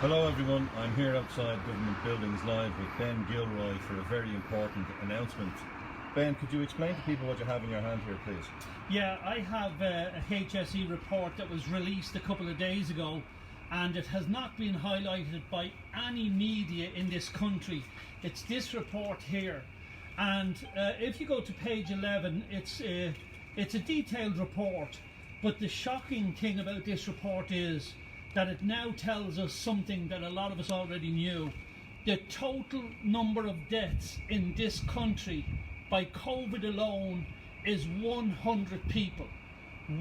Hello everyone, I'm here outside Government Buildings Live with Ben Gilroy for a very important announcement. Ben, could you explain to people what you have in your hand here, please? Yeah, I have a HSE report that was released a couple of days ago, and it has not been highlighted by any media in this country. It's this report here, and if you go to page 11, it's a detailed report, but the shocking thing about this report is that it now tells us something that a lot of us already knew. The total number of deaths in this country by COVID alone is 100 people.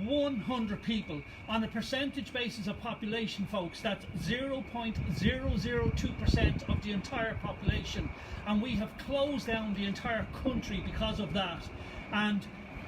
100 people. On a percentage basis of population, folks, that's 0.002% of the entire population. And we have closed down the entire country because of that. And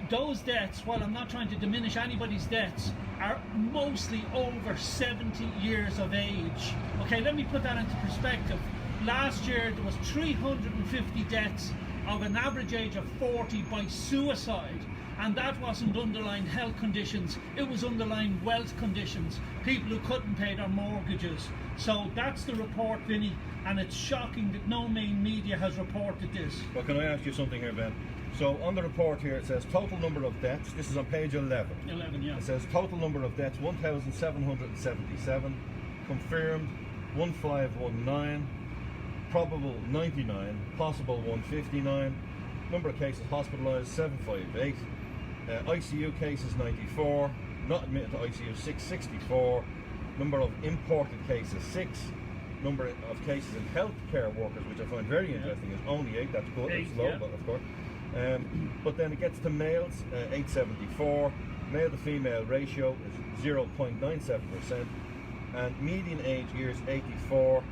those deaths, while I'm not trying to diminish anybody's deaths, are mostly over 70 years of age. Okay, let me put that into perspective. Last year there was 350 deaths of an average age of 40 by suicide, and that wasn't underlying health conditions, it was underlying wealth conditions, people who couldn't pay their mortgages. So that's the report, Vinny, and it's shocking that no main media has reported this. Well, can I ask you something here, Ben? So on the report here it says total number of deaths, this is on page 11. 11, yeah. It says total number of deaths 1,777, confirmed 1519, probable 99, possible 159, number of cases hospitalised 758, ICU cases 94, not admitted to ICU 664, number of imported cases 6, number of cases in healthcare workers, which I find very interesting, is only 8. That's good, it's low, but of course. But then it gets to males, 874, male to female ratio is 0.97%, and median age years 84,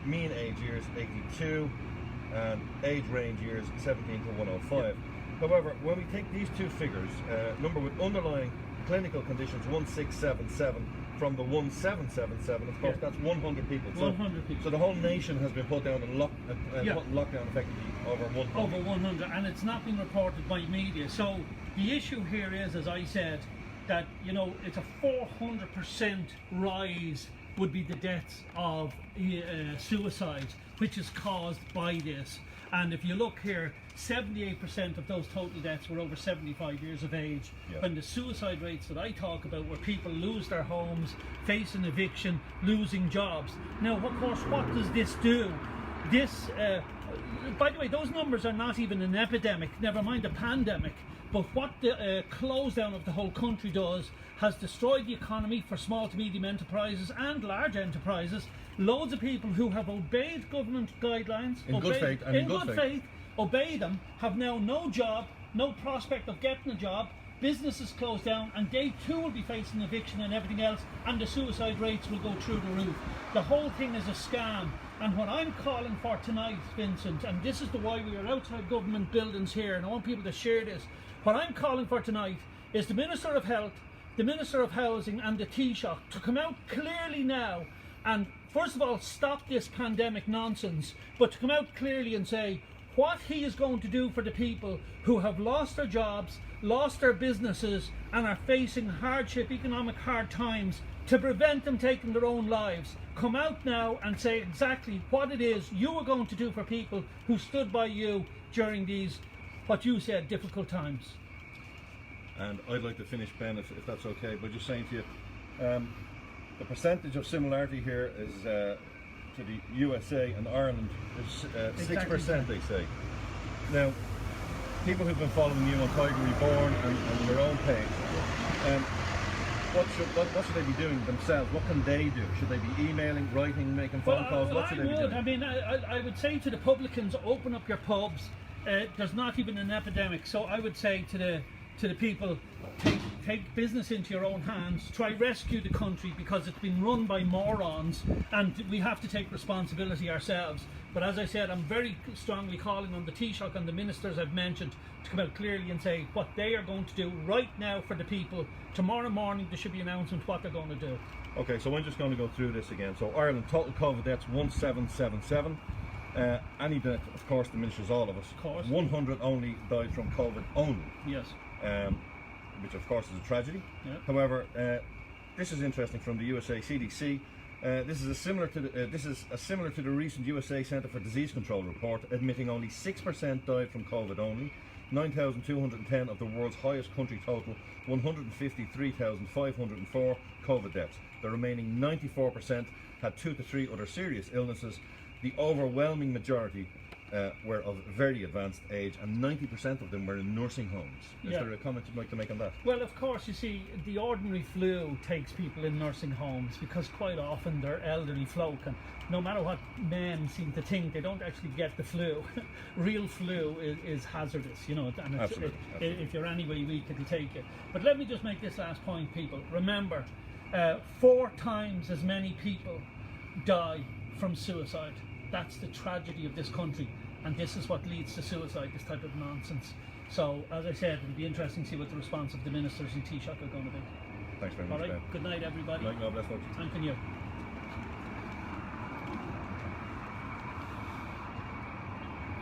mean age years 82, and age range years 17 to 105. However, when we take these two figures, number with underlying clinical conditions 1677 from the 1777, of course that's 100 people. So, 100 people. So the whole nation has been put down in lockdown effectively over 100. Over 100, and it's not been reported by media. So the issue here is, as I said, that it's a 400% rise would be the deaths of suicides, which is caused by this. And if you look here, 78% of those total deaths were over 75 years of age. Yeah. When the suicide rates that I talk about, where people lose their homes, facing eviction, losing jobs. Now, of course, what does this do? This, by the way, those numbers are not even an epidemic, never mind a pandemic. But what the close down of the whole country does has destroyed the economy for small to medium enterprises and large enterprises. Loads of people who have obeyed government guidelines, in good faith, obey them, have now no job, no prospect of getting a job, businesses closed down, and they too will be facing eviction and everything else, and the suicide rates will go through the roof. The whole thing is a scam. And what I'm calling for tonight, Vincent, and this is why we are outside government buildings here, and I want people to share this. What I'm calling for tonight is the Minister of Health, the Minister of Housing, and the Taoiseach to come out clearly now and, first of all, stop this pandemic nonsense, but to come out clearly and say what he is going to do for the people who have lost their jobs, lost their businesses, and are facing hardship, economic hard times, to prevent them taking their own lives. Come out now and say exactly what it is you are going to do for people who stood by you during these, what you said, difficult times. And I'd like to finish, Ben, if that's okay, by just saying to you, the percentage of similarity here is to the USA and Ireland is 6%, they say. Now, people who've been following you on Tiger Reborn and your own page, what should they be doing themselves? What can they do? Should they be emailing, writing, making phone calls? What should they be doing? I mean, I would say to the publicans, open up your pubs. There's not even an epidemic, so I would say to the people, take business into your own hands, try rescue the country, because it's been run by morons, and we have to take responsibility ourselves. But as I said, I'm very strongly calling on the Taoiseach and the ministers I've mentioned to come out clearly and say what they are going to do right now for the people. Tomorrow morning there should be an announcement what they're going to do. Okay, so I'm just going to go through this again. So Ireland, total COVID deaths 1777. Any death, of course, diminishes all of us. Of course. 100 only died from COVID only. Yes. Which of course is a tragedy. Yeah. However, this is interesting from the USA CDC. This is similar to the recent USA Centre for Disease Control report, admitting only 6% died from COVID only. 9,210 of the world's highest country total, 153,504 COVID deaths. The remaining 94% had 2 to 3 other serious illnesses. The overwhelming majority were of very advanced age, and 90% of them were in nursing homes. Is there a comment you'd like to make on that? Well, of course, you see, the ordinary flu takes people in nursing homes because quite often they're elderly folk, and no matter what men seem to think, they don't actually get the flu. Real flu is hazardous, you know, and Absolutely. if you're anyway weak, it'll take you. But let me just make this last point, people. Remember, 4 times as many people die from suicide. That's the tragedy of this country, and this is what leads to suicide, this type of nonsense. So, as I said, it'll be interesting to see what the response of the ministers in Taoiseach are going to be. Thanks very much, All right, Ben. good night, everybody. Good night, God bless folks. Thank you.